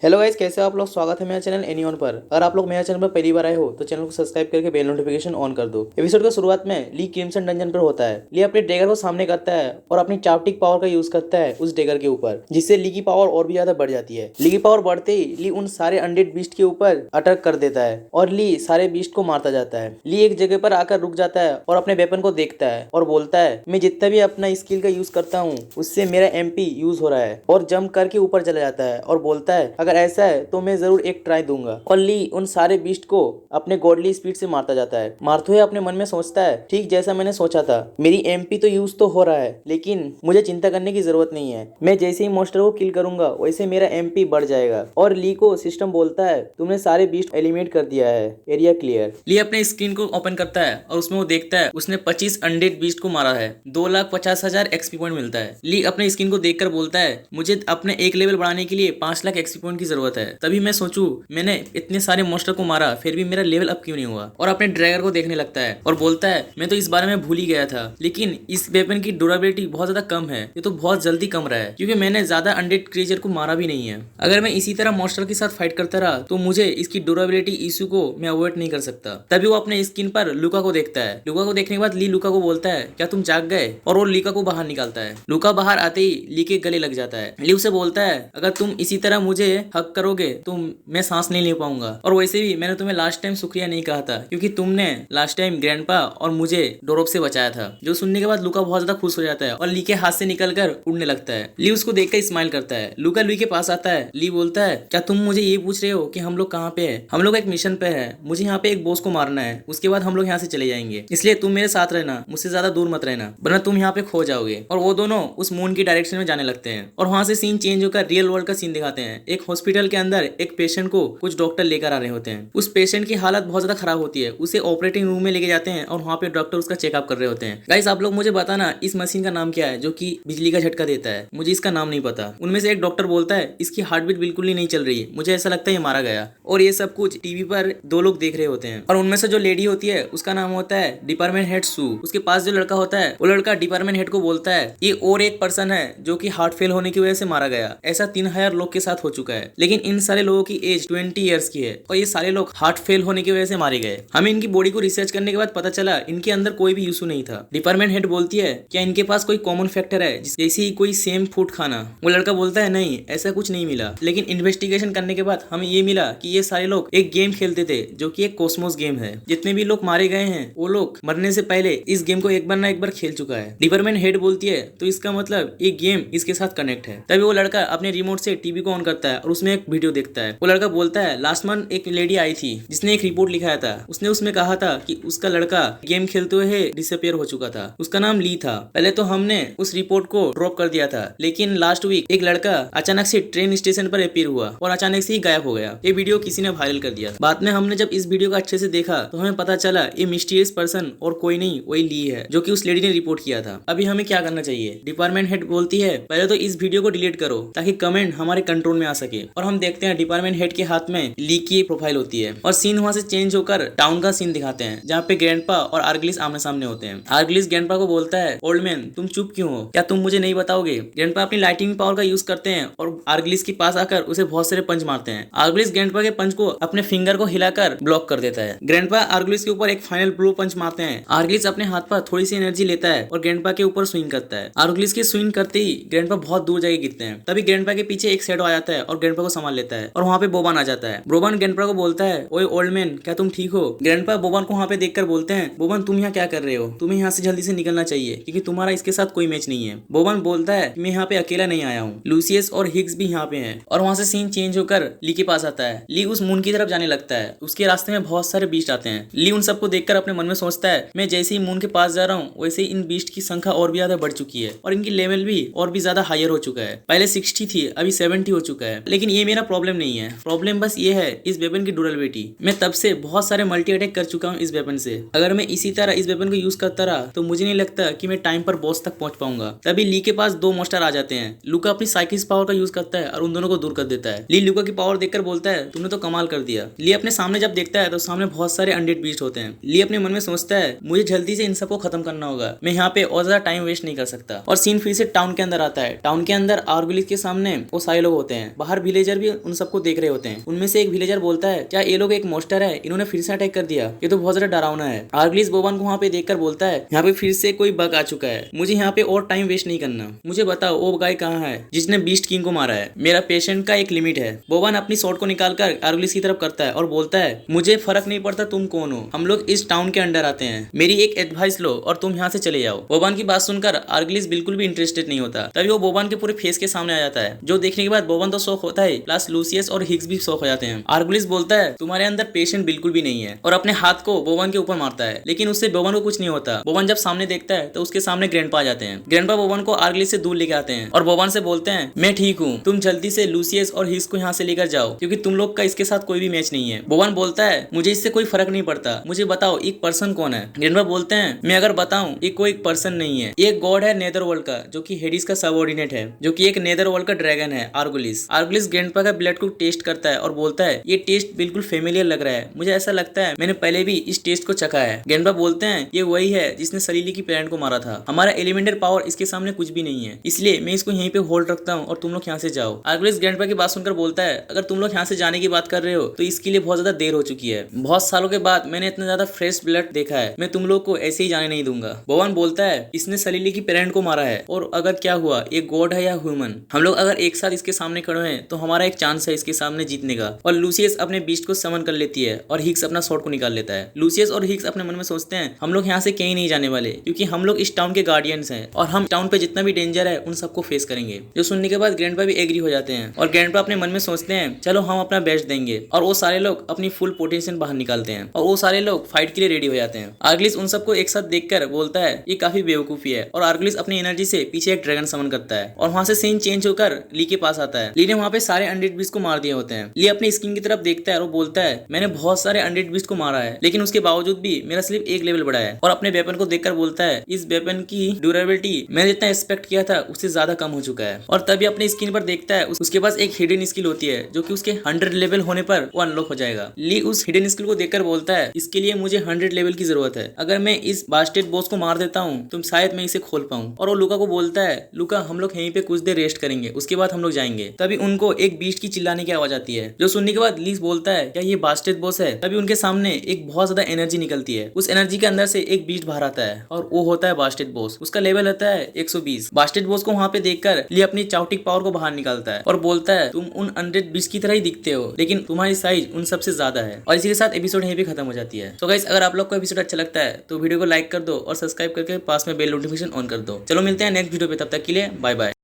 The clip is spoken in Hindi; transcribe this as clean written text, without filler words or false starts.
हेलो गाइस, कैसे हो आप लोग। स्वागत है मेरा चैनल एनीऑन पर। अगर आप लोग मेरा चैनल पर पहली बार आए हो तो चैनल को सब्सक्राइब करके बेल नोटिफिकेशन ऑन कर दो। एपिसोड का शुरुआत में ली क्रिम्सन डंजन पर होता है। ली अपने डेगर को सामने करता है और अपनी चाप्टिक पावर का यूज करता है उस डेगर के ऊपर, जिससे ली की पावर और भी ज्यादा बढ़ जाती है। ली की पावर बढ़ते ही ली उन सारे अनडेड बीस्ट के ऊपर अटैक कर देता है और ली सारे बीस्ट को मारता जाता है। ली एक जगह पर आकर रुक जाता है और अपने वेपन को देखता है और बोलता है, मैं जितना भी अपना स्किल का यूज करता हूँ उससे मेरा एमपी यूज हो रहा है, और जंप करके ऊपर चला जाता है और बोलता है, अगर ऐसा है तो मैं जरूर एक ट्राई दूंगा। और ली उन सारे बीस्ट को अपने गॉडली स्पीड से मारता जाता है। मारते हुए अपने मन में सोचता है, ठीक जैसा मैंने सोचा था, मेरी एमपी तो यूज तो हो रहा है, लेकिन मुझे चिंता करने की जरूरत नहीं है। मैं जैसे ही मॉन्स्टर को किल करूंगा वैसे मेरा एमपी बढ़ जाएगा। और ली को सिस्टम बोलता है, तुमने सारे बीस्ट एलिमिनेट कर दिया है, एरिया क्लियर। ली अपने स्क्रीन को ओपन करता है और उसमें वो देखता है उसने 25 अनडेड बीस्ट को मारा है। 2,50,000 एक्सपी पॉइंट मिलता है। ली अपने स्क्रीन को देखकर बोलता है, मुझे अपने एक लेवल बढ़ाने के लिए 5 लाख एक्सपी पॉइंट की जरूरत है। तभी मैं सोचूं, मैंने इतने सारे मॉन्स्टर को मारा फिर भी मेरा लेवल अप क्यों नहीं हुआ। और अपने ड्रैगर को देखने लगता है और बोलता है, मैं तो इस बारे में भूल ही गया था, लेकिन इस वेपन की ड्यूरेबिलिटी बहुत ज्यादा कम है। ये तो बहुत जल्दी कम रहा है क्योंकि मैंने ज्यादा अनडेड क्रिएचर को मारा भी नहीं है। अगर मैं इसी तरह मॉन्स्टर के साथ फाइट करता रहा तो मुझे इसकी ड्यूरेबिलिटी इशू को मैं अवॉइड नहीं कर सकता। तभी वो अपने स्किन पर लुका को देखता है। लुका को देखने के बाद ली लुका को बोलता है, क्या तुम जाग गए। और वो लुका को बाहर निकालता है। लुका बाहर आते ही ली के गले लग जाता है। ली उसे बोलता है, अगर तुम इसी तरह मुझे हक करोगे तो मैं सांस नहीं ले पाऊंगा। और वैसे भी मैंने तुम्हें लास्ट टाइम शुक्रिया नहीं कहा था क्योंकि तुमने लास्ट टाइम ग्रैंडपा और मुझे डोरोप से बचाया था। जो सुनने के बाद लुका बहुत ज्यादा खुश हो जाता है और ली के हाथ से निकलकर उड़ने लगता है। ली उसको देखकर स्माइल करता है। लुका ली के पास आता है। ली बोलता है, क्या तुम मुझे ये पूछ रहे हो कि हम लोग कहाँ पे है। हम लोग एक मिशन पे है। मुझे यहाँ पे एक बॉस को मारना है, उसके बाद हम लोग यहाँ से चले जाएंगे, इसलिए तुम मेरे साथ रहना, मुझसे ज्यादा दूर मत रहना, वरना तुम यहाँ पे खो जाओगे। और वो दोनों उस मून की डायरेक्शन में जाने लगते हैं और वहां से सीन चेंज होकर रियल वर्ल्ड का सीन दिखाते हैं। एक हॉस्पिटल के अंदर एक पेशेंट को कुछ डॉक्टर लेकर आ रहे होते हैं। उस पेशेंट की हालत बहुत ज्यादा खराब होती है। उसे ऑपरेटिंग रूम में लेके जाते हैं और वहाँ पे डॉक्टर उसका चेकअप कर रहे होते हैं। गाइस, आप लोग मुझे बताना इस मशीन का नाम क्या है जो कि बिजली का झटका देता है। मुझे इसका नाम नहीं पता। उनमें से एक डॉक्टर बोलता है, इसकी हार्ट बीट बिल्कुल ही नहीं चल रही है, मुझे ऐसा लगता है ये मारा गया। और ये सब कुछ टीवी पर दो लोग देख रहे होते हैं। और उनमें से जो लेडी होती है उसका नाम होता है डिपार्टमेंट हेड सू। उसके पास जो लड़का होता है वो लड़का डिपार्टमेंट हेड को बोलता है, ये और एक पर्सन है जो कि हार्ट फेल होने की वजह से मारा गया। ऐसा 3,000 लोग के साथ हो चुका है, लेकिन इन सारे लोगों की एज 20 ईयर्स की है और ये सारे लोग हार्ट फेल होने की वजह से मारे गए। हमें इनकी बॉडी को रिसर्च करने के बाद पता चला इनके अंदर कोई भी इशू नहीं था। डिपार्टमेंट हेड बोलती है, क्या इनके पास कोई कॉमन फैक्टर है जैसे ही कोई सेम फूड खाना। वो लड़का बोलता है, नहीं ऐसा कुछ नहीं मिला, लेकिन इन्वेस्टिगेशन करने के बाद हमें ये मिला कि ये सारे लोग एक गेम खेलते थे जो कि एक कॉस्मोस गेम है। जितने भी लोग मारे गए हैं वो लोग मरने से पहले इस गेम को एक बार ना एक बार खेल चुका है। डिपार्टमेंट हेड बोलती है, तो इसका मतलब ये गेम इसके साथ कनेक्ट है। तभी वो लड़का अपने रिमोट से टीवी को ऑन करता है और उसमें एक वीडियो देखता है। वो लड़का बोलता है, लास्ट मंथ एक लेडी आई थी जिसने एक रिपोर्ट लिखाया था। उसने उसमें कहा था कि उसका लड़का गेम खेलते हुए डिसअपियर हो चुका था। उसका नाम ली था। पहले तो हमने उस रिपोर्ट को ड्रॉप कर दिया था, लेकिन लास्ट वीक एक लड़का अचानक से ट्रेन स्टेशन पर अपीयर हुआ और अचानक से ही गायब हो गया। ये वीडियो किसी ने वायरल कर दिया। बाद में हमने जब इस वीडियो को अच्छे से देखा तो हमें पता चला ये मिस्टीरियस पर्सन और कोई नहीं वही ली है जो कि उस लेडी ने रिपोर्ट किया था। अभी हमें क्या करना चाहिए। डिपार्टमेंट हेड बोलती है, पहले तो इस वीडियो को डिलीट करो ताकि कमेंट हमारे कंट्रोल में आ सके। और हम देखते हैं डिपार्टमेंट हेड के हाथ में ली की प्रोफाइल होती है और सीन वहां से चेंज होकर टाउन का सीन दिखाते हैं जहाँ पे ग्रैंडपा और आर्गलिस आमने सामने होते हैं। आर्गलिस ग्रैंडपा को बोलता है, ओल्ड मैन तुम चुप क्यों हो, क्या तुम मुझे नहीं बताओगे। ग्रैंडपा अपनी लाइटिंग पावर का यूज करते हैं और आर्गलिस के पास आकर उसे बहुत सारे पंच मारते हैं। आर्गलिस ग्रैंडपा के पंच को अपने फिंगर को हिलाकर ब्लॉक कर देता है। ग्रैंडपा आर्गलिस के ऊपर एक फाइनल ब्लो पंच मारते हैं। आर्गलिस अपने हाथ पर थोड़ी सी एनर्जी लेता है और ग्रैंडपा के ऊपर स्विंग करता है। आर्गलिस के स्विंग करते ही ग्रैंडपा बहुत दूर जाके गिरते हैं। तभी ग्रैंडपा के पीछे एक शैडो आ जाता है और ग्रैंडपा को संभाल लेता है और वहाँ पे बोबान आ जाता है। बोबान ग्रैंडपा को बोलता है, ओए ओल्ड मैन क्या तुम ठीक हो। ग्रैंडपा बोबान को वहाँ पे देखकर बोलते हैं, बोबान तुम यहाँ क्या कर रहे हो, तुम्हें यहाँ से जल्दी से निकलना चाहिए क्योंकि तुम्हारा इसके साथ कोई मैच नहीं है। बोबान बोलता है, मैं यहाँ पे अकेला नहीं आया हूँ, लूसियस और हिग्स भी यहाँ पे हैं। और वहाँ से सीन चेंज होकर ली के पास आता है। ली उस मून की तरफ जाने लगता है। उसके रास्ते में बहुत सारे बीस्ट आते हैं। ली उन सबको देखकर अपने मन में सोचता है, मैं जैसे ही मून के पास जा रहा हूँ वैसे ही इन बीस्ट की संख्या और भी ज्यादा बढ़ चुकी है और इनकी लेवल भी और भी ज्यादा हायर हो चुका है। पहले 60 थी, अभी 70 हो चुका है। लेकिन ये मेरा प्रॉब्लम नहीं है। प्रॉब्लम बस ये है इस वेपन की ड्यूरेबिलिटी। मैं तब से बहुत सारे मल्टी अटैक कर चुका हूँ इस वेपन से। अगर मैं इसी तरह इस वेपन को यूज करता रहा तो मुझे नहीं लगता कि मैं टाइम पर बॉस तक पहुंच पाऊंगा। तभी ली के पास दो मॉन्स्टर आ जाते हैं। लुका अपनी साइकिस पावर का यूज करता है और उन दोनों को दूर कर देता है। ली लुका की पावर देखकर बोलता है, तुमने तो कमाल कर दिया। ली अपने सामने जब देखता है तो सामने बहुत सारे अनडेड बीस्ट होते हैं। ली अपने मन में सोचता है, मुझे जल्दी से इन सबको खत्म करना होगा, मैं यहाँ पे और ज्यादा टाइम वेस्ट नहीं कर सकता। और सीन फिर से टाउन के अंदर आता है। टाउन के अंदर आर्गुलिस के सामने वो सारे लोग होते हैं। बाहर विलेजर भी उन सबको देख रहे होते हैं। उनमें से एक विलेजर बोलता है, क्या ये लोग एक मॉन्स्टर है, इन्होंने फिर से अटैक कर दिया, ये तो बहुत ज्यादा डरावना है। आर्गलिस बोबान को वहाँ पे देखकर बोलता है, यहाँ पे फिर से कोई बग आ चुका है, मुझे यहाँ पे और टाइम वेस्ट नहीं करना। मुझे बताओ वो गाय कहाँ है जिसने बीस्ट किंग को मारा है। मेरा पेशेंट का एक लिमिट है। बोबान अपनी शॉट को निकालकर आर्गलिस की तरफ करता है और बोलता है, मुझे फर्क नहीं पड़ता तुम कौन हो, हम लोग इस टाउन के अंडर आते हैं, मेरी एक एडवाइस लो और तुम यहाँ से चले जाओ। बोबान की बात सुनकर आर्गलिस बिल्कुल भी इंटरेस्टेड नहीं होता। तभी वो बोबान के पूरे फेस के सामने आ जाता है, जो देखने के बाद बोबान तो शॉक होता है, प्लस लूसियस और हिग्स भी शॉक हो जाते हैं। आर्गलिस बोलता है, तुम्हारे अंदर पेशेंट बिल्कुल भी नहीं है, और अपने हाथ को बोबान के ऊपर मारता है, लेकिन उससे बोबान को कुछ नहीं होता। बोबान जब सामने देखता है तो उसके सामने ग्रैंडपा आ जाते हैं। ग्रैंडपा बोबान को आर्गलिस से दूर लेके आते हैं और बोबान से बोलते हैं, मैं ठीक हूँ, तुम जल्दी से लूसियस और हिग्स को यहाँ से लेकर जाओ, क्योंकि तुम लोग का इसके साथ कोई भी मैच नहीं है। बोबान बोलता है, मुझे इससे कोई फर्क नहीं पड़ता, मुझे बताओ एक पर्सन कौन है। ग्रैंडपा बोलते हैं, मैं अगर बताऊं ये कोई पर्सन नहीं है, एक गॉड है नेदर वर्ल्ड का, जो कि हेडिस का सबऑर्डिनेट है, जो कि एक नेदर वर्ल्ड का ड्रैगन है, आर्गुलिस। आर्गुलिस ग्रैंडपा का ब्लड को टेस्ट करता है और बोलता है, ये टेस्ट बिल्कुल फेमिलियर लग रहा है, मुझे ऐसा लगता है मैंने पहले भी इस टेस्ट को चखा है। ग्रैंडपा बोलते हैं, ये वही है जिसने सलीली की पेरेंट को मारा था, हमारा एलिमेंटल पावर इसके सामने कुछ भी नहीं है, इसलिए मैं इसको यहीं पे होल्ड रखता हूँ और तुम लोग यहाँ से जाओ। आर्गुलिस ग्रैंडपा की बात सुनकर बोलता है, अगर तुम लोग यहाँ से जाने की बात कर रहे हो तो इसके लिए बहुत ज्यादा देर हो चुकी है, बहुत सालों के बाद मैंने इतना ज्यादा फ्रेश ब्लड देखा है, मैं तुम लोग को ऐसे ही जाने नहीं दूंगा। बोबान बोलता है, इसने सलीली की पेरेंट को मारा है, और अगर क्या हुआ, ये गॉड है या ह्यूमन, हम लोग अगर एक साथ इसके सामने खड़े हैं तो हमारा एक चांस है इसके सामने जीतने का। और लूसियस अपने बीस्ट को समन कर लेती है और हिग्स अपना शॉट को निकाल लेता है। लूसियस और हिग्स अपने मन में सोचते हैं, हम लोग यहाँ से कहीं नहीं जाने वाले, क्योंकि हम लोग इस टाउन के गार्डियंस हैं और हम टाउन पे जितना भी डेंजर है उन सबको फेस करेंगे। जो सुनने के बाद ग्रैंडपा भी एग्री हो जाते हैं और ग्रैंडपा अपने मन में सोचते हैं, चलो हम अपना बेस्ट देंगे, और वो सारे लोग अपनी फुल पोटेंशियल बाहर निकालते हैं और वो सारे लोग फाइट के लिए रेडी हो जाते हैं। आर्गलिस उन सबको एक साथ देखकर बोलता है, ये काफी बेवकूफी है, और आर्गलिस अपनी एनर्जी से पीछे एक ड्रैगन समन करता है और वहां से सीन चेंज होकर ली के पास आता है। ली ने वहां पे सारे अनडेड बीस्ट को मार दिए होते हैं। ली अपनी स्किन की तरफ देखता है और बोलता है, मैंने बहुत सारे अनडेड बीस्ट को मारा है, लेकिन उसके बावजूद भी मेरा सिर्फ एक लेवल बढ़ा है। और अपने वेपन को देखकर बोलता है, इस वेपन की ड्यूरेबिलिटी मैंने जितना एक्सपेक्ट किया था उससे ज्यादा कम हो चुका है। और तभी अपनी स्किन पर देखता है, उसके पास एक हिडन स्किल होती है जो कि उसके 100 लेवल होने पर वो अनलॉक हो जाएगा। ली उस हिडन स्किल को देखकर बोलता है, इसके लिए मुझे 100 लेवल की जरूरत है, अगर मैं इस बास्टेड बॉस को मार देता हूँ तो शायद मैं इसे खोल पाऊँ। और वो लूका को बोलता है, लूका हम लोग यहीं पे कुछ देर रेस्ट करेंगे, उसके बाद हम लोग जाएंगे। तभी उनको एक बीस्ट की चिल्लाने की आवाज आती है, जो सुनने के बाद ली बोलता है, क्या ये बास्टेड बॉस है। तभी उनके सामने एक बहुत ज्यादा एनर्जी निकलती है, उस एनर्जी के अंदर से एक बीस्ट बाहर आता है और वो होता है बास्टेड बॉस। उसका लेवल होता है 120। बास्टेड बॉस को वहां पे देखकर ली अपनी चाउटिक पावर को बाहर निकालता है और बोलता है, तुम उन 100 बीस्ट की तरह ही दिखते हो, लेकिन तुम्हारी साइज उन सबसे ज्यादा है। और इसी के साथ एपिसोड यहीं पे खत्म हो जाती है। तो गाइस, अगर आप लोग को एपिसोड अच्छा लगता है तो वीडियो को लाइक कर दो और सब्सक्राइब करके पास में बेल नोटिफिकेशन ऑन कर दो। चलो मिलते हैं नेक्स्ट वीडियो पे, तब तक के लिए बाय बाय।